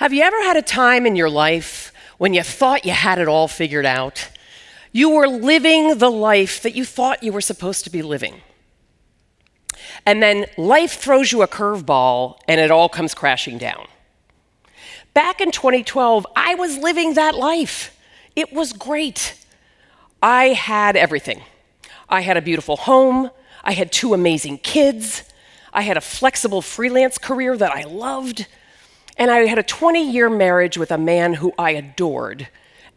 Have you ever had a time in your life when you thought you had it all figured out? You were living the life that you thought you were supposed to be living. And then life throws you a curveball and it all comes crashing down. Back in 2012, I was living that life. It was great. I had everything. I had a beautiful home. I had 2 amazing kids. I had a flexible freelance career that I loved. And I had a 20-year marriage with a man who I adored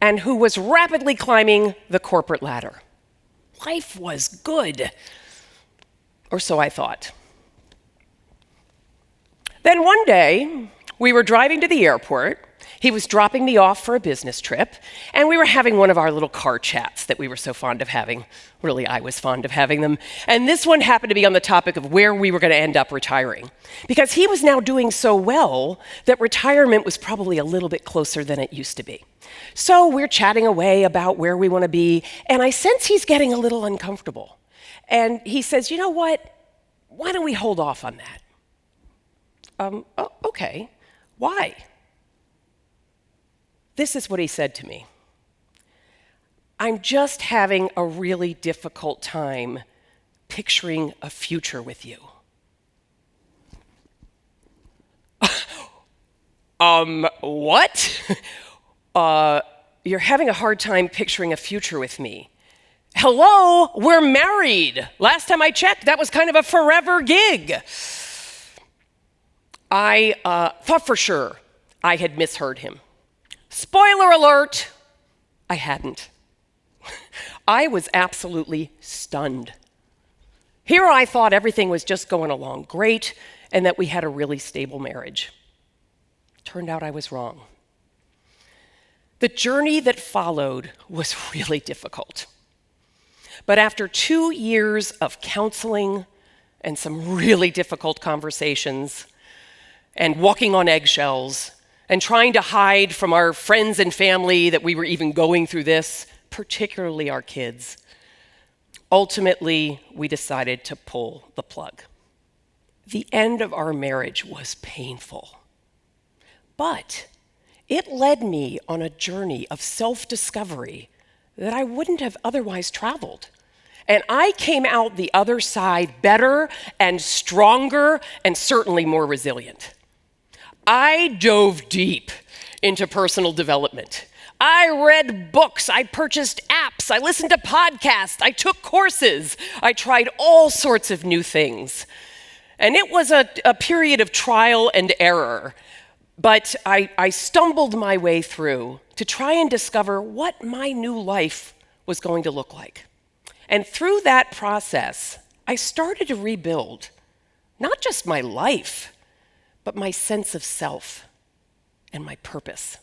and who was rapidly climbing the corporate ladder. Life was good, or so I thought. Then one day, we were driving to the airport. He was dropping me off for a business trip, and we were having one of our little car chats that we were so fond of having. Really, I was fond of having them. And this one happened to be on the topic of where we were going to end up retiring, because he was now doing so well that retirement was probably a little bit closer than it used to be. So we're chatting away about where we want to be, and I sense he's getting a little uncomfortable. And he says, "You know what? Why don't we hold off on that?" Okay. Why? This is what he said to me. "I'm just having a really difficult time picturing a future with you." What? You're having a hard time picturing a future with me? Hello, we're married. Last time I checked, that was kind of a forever gig. I thought for sure I had misheard him. Spoiler alert, I hadn't. I was absolutely stunned. Here I thought everything was just going along great and that we had a really stable marriage. Turned out I was wrong. The journey that followed was really difficult. But after 2 years of counseling and some really difficult conversations and walking on eggshells and trying to hide from our friends and family that we were even going through this, particularly our kids, ultimately we decided to pull the plug. The end of our marriage was painful, but it led me on a journey of self-discovery that I wouldn't have otherwise traveled. And I came out the other side better and stronger and certainly more resilient. I dove deep into personal development. I read books, I purchased apps, I listened to podcasts, I took courses, I tried all sorts of new things. And it was a period of trial and error, but I stumbled my way through to try and discover what my new life was going to look like. And through that process, I started to rebuild not just my life, but my sense of self and my purpose.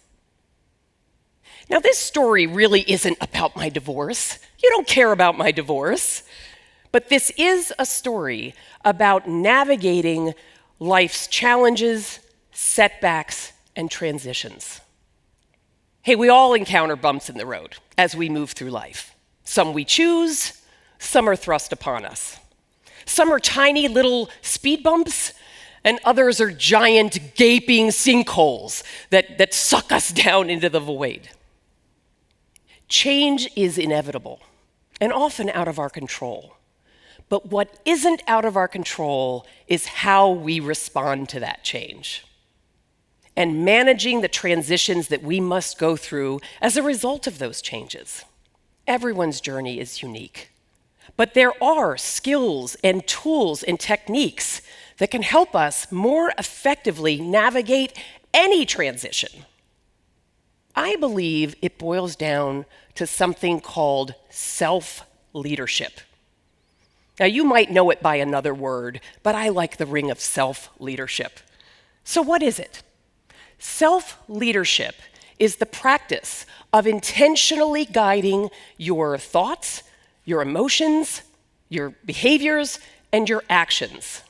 Now, this story really isn't about my divorce. You don't care about my divorce. But this is a story about navigating life's challenges, setbacks, and transitions. Hey, we all encounter bumps in the road as we move through life. Some we choose, some are thrust upon us. Some are tiny little speed bumps, and others are giant gaping sinkholes that suck us down into the void. Change is inevitable and often out of our control. But what isn't out of our control is how we respond to that change and managing the transitions that we must go through as a result of those changes. Everyone's journey is unique, but there are skills and tools and techniques that can help us more effectively navigate any transition. I believe it boils down to something called self-leadership. Now, you might know it by another word, but I like the ring of self-leadership. So what is it? Self-leadership is the practice of intentionally guiding your thoughts, your emotions, your behaviors, and your actions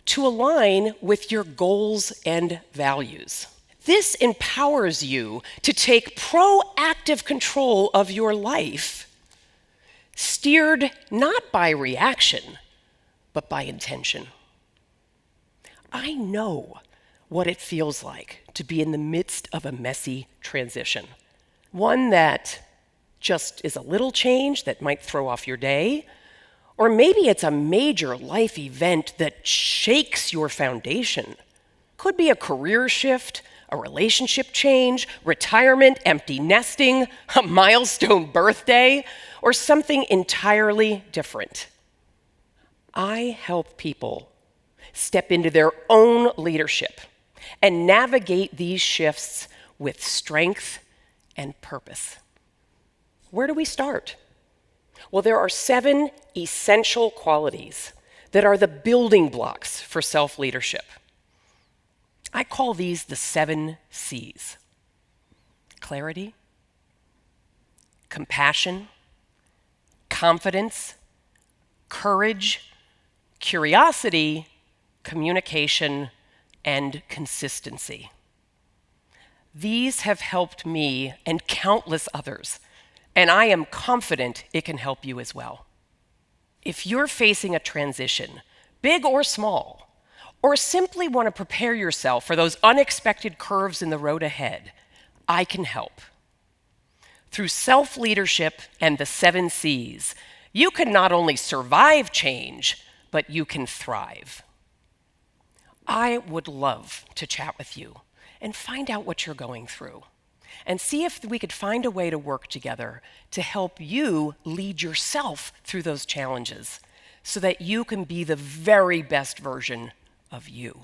to align with your goals and values. This empowers you to take proactive control of your life, steered not by reaction, but by intention. I know what it feels like to be in the midst of a messy transition. One that just is a little change that might throw off your day, or maybe it's a major life event that shakes your foundation. Could be a career shift, a relationship change, retirement, empty nesting, a milestone birthday, or something entirely different. I help people step into their own leadership and navigate these shifts with strength and purpose. Where do we start? Well, there are 7 essential qualities that are the building blocks for self-leadership. I call these the 7 C's. Clarity, compassion, confidence, courage, curiosity, communication, and consistency. These have helped me and countless others, and I am confident it can help you as well. If you're facing a transition, big or small, or simply want to prepare yourself for those unexpected curves in the road ahead, I can help. Through self-leadership and the 7 C's, you can not only survive change, but you can thrive. I would love to chat with you and find out what you're going through, and see if we could find a way to work together to help you lead yourself through those challenges so that you can be the very best version of you.